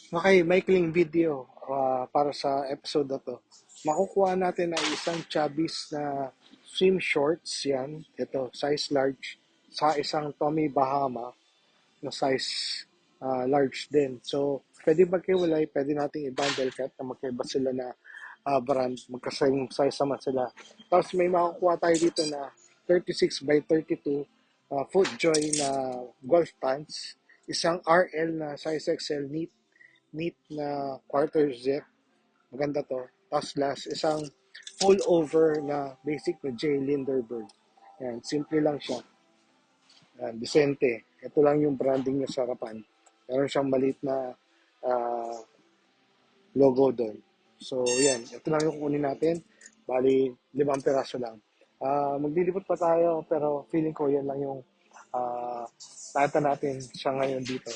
Okay, maikling video para sa episode na to. Makukuha natin ay isang Chubbies na swim shorts, yan. Ito, size large. Sa isang Tommy Bahama na size large din. So, pwede magkiwalay, pwede nating i-bundle kahit na magkaiba sila na brand. Magkasayang size naman sila. Tapos may makukuha tayo dito na 36 by 32 FootJoy na golf pants. Isang RL na size XL neat na quarter zip. Maganda to. Tapos last, isang pullover na basic na J. Linderberg. Yan, simple lang siya. Yan, decente. Ito lang yung branding niya sa harapan. Meron siyang maliit na ah, logo doon. So, yan. Ito lang yung kukunin natin. Bali, 5 piraso lang. Maglilipot pa tayo, pero feeling ko yan lang yung nata natin siya ngayon dito.